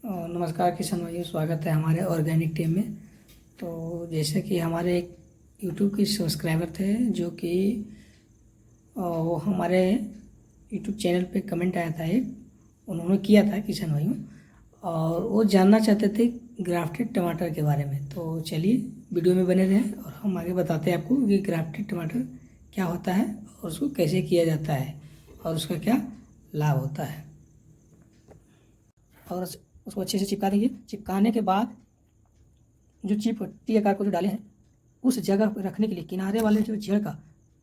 नमस्कार किसान भाइयों, स्वागत है हमारे ऑर्गेनिक टीम में। तो जैसे कि हमारे एक यूट्यूब के सब्सक्राइबर थे जो कि वो हमारे यूट्यूब चैनल पे कमेंट आया था, एक उन्होंने किया था किसान भाइयों, और वो जानना चाहते थे ग्राफ्टेड टमाटर के बारे में। तो चलिए वीडियो में बने रहें और हम आगे बताते हैं आपको कि ग्राफ्टेड टमाटर क्या होता है और उसको कैसे किया जाता है और उसका क्या लाभ होता है। और उसको अच्छे से चिपका दीजिए। चिपकाने के बाद जो चिप टी आकार को जो डाले हैं उस जगह पर रखने के लिए किनारे वाले जो जड़ का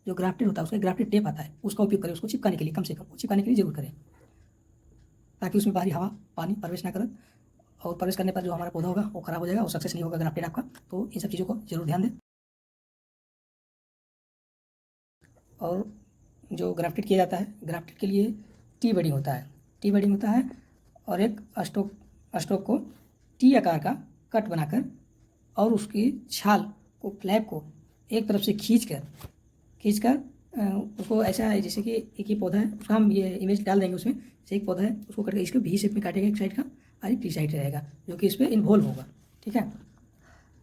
जो ग्राफ्टेड होता है उसका ग्राफ्टेड टेप आता है, उसका उपयोग करें। उसको चिपकाने के लिए कम से कम चिपकाने के लिए जरूर करें, ताकि उसमें बाहरी हवा पानी प्रवेश ना करें, और प्रवेश करने पर जो हमारा पौधा होगा वो खराब हो जाएगा और सक्सेस नहीं होगा ग्राफ्टेड आपका। तो इन सब चीज़ों को जरूर ध्यान दें। और जो ग्राफ्टेड किया जाता है, ग्राफ्टेड के लिए टी बडिंग होता है, टी बडिंग होता है, और एक स्टोक स्टोक को टी आकार का कट बनाकर और उसकी छाल को फ्लैप को एक तरफ से खींचकर उसको ऐसा है जैसे कि एक ही पौधा है, उसका हम ये इमेज डाल देंगे। उसमें जैसे एक पौधा है उसको कट के इसको वी शेप में काटेंगे एक साइड का, और एक टी साइड रहेगा जो कि इस पर इन्वॉल्व होगा। ठीक है,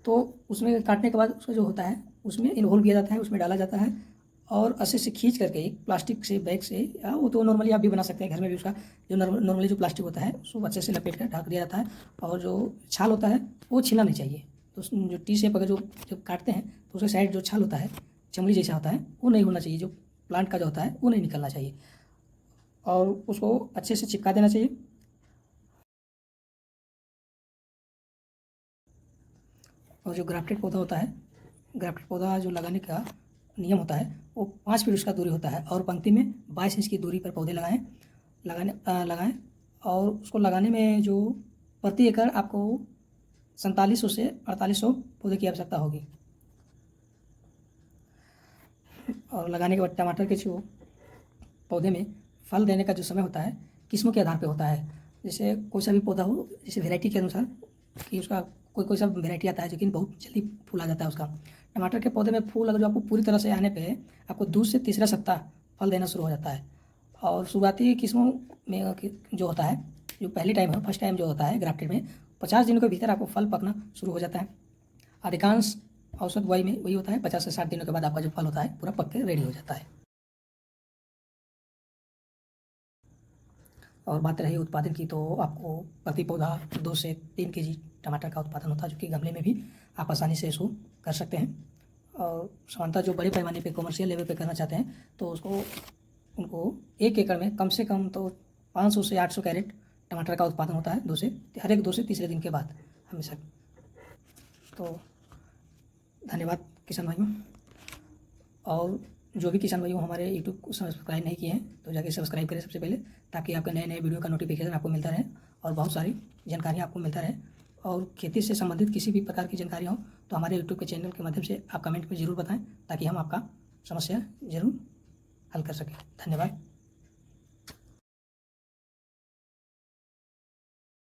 तो उसमें काटने के बाद उसका जो होता है उसमें इन्वॉल्व किया जाता है, उसमें डाला जाता है, और अच्छे से खींच करके एक प्लास्टिक से बैग से, या वो तो नॉर्मली आप भी बना सकते हैं घर में भी, उसका जो नॉर्मली जो प्लास्टिक होता है उसको अच्छे से लपेट कर ढक दिया जाता है। और जो छाल होता है वो छीलना नहीं चाहिए। तो जो टी शेप अगर जो जब काटते हैं तो उसके साइड जो छाल होता है चमड़ी जैसा होता है वो नहीं होना चाहिए, जो प्लांट का जो होता है वो नहीं निकलना चाहिए, और उसको अच्छे से चिपका देना चाहिए। और जो ग्राफ्टेड पौधा होता है, ग्राफ्टेड पौधा जो लगाने का नियम होता है वो 5 फीट उसका दूरी होता है, और पंक्ति में 22 इंच की दूरी पर पौधे लगाएं। और उसको लगाने में जो प्रति एकड़ आपको 4700 से 4800 पौधे की आवश्यकता होगी। और लगाने के बाद टमाटर के जो पौधे में फल देने का जो समय होता है किस्मों के आधार पे होता है। जैसे कोई सा भी पौधा हो, जैसे वेराइटी के अनुसार कि उसका कोई सा वेराइटी आता है जो कि बहुत जल्दी फूल आ जाता है उसका। टमाटर के पौधे में फूल अगर जो आपको पूरी तरह से आने पे आपको दूसरे से तीसरा सप्ताह फल देना शुरू हो जाता है। और शुरुआती किस्मों में जो होता है, जो पहली टाइम है, फर्स्ट टाइम जो होता है ग्राफ्टेड में, 50 दिनों के भीतर आपको फल पकना शुरू हो जाता है। अधिकांश औसत बुआई में वही होता है, 50 से 60 दिनों के बाद आपका जो फल होता है पूरा पक के रेडी हो जाता है। और बात रही उत्पादन की, तो आपको प्रति पौधा 2 से 3 केजी टमाटर का उत्पादन होता है, जो कि गमले में भी आप आसानी से इसको कर सकते हैं। और सामान्यतः जो बड़े पैमाने पे कमर्शियल लेवल पे करना चाहते हैं तो उनको 1 एकड़ में कम से कम तो 500 से 800 कैरेट टमाटर का उत्पादन होता है, हर एक 2 से तीसरे दिन के बाद हमेशा। तो धन्यवाद किसान भाइयों। और जो भी किसान भाइयों हमारे यूट्यूब को सब्सक्राइब नहीं किए हैं तो जाके सब्सक्राइब करें सबसे पहले, ताकि आपके नए नए वीडियो का नोटिफिकेशन आपको मिलता रहे और बहुत सारी जानकारी आपको मिलता रहे। और खेती से संबंधित किसी भी प्रकार की जानकारी हो तो हमारे यूट्यूब के चैनल के माध्यम से आप कमेंट में ज़रूर बताएं, ताकि हम आपका समस्या ज़रूर हल कर सकें। धन्यवाद।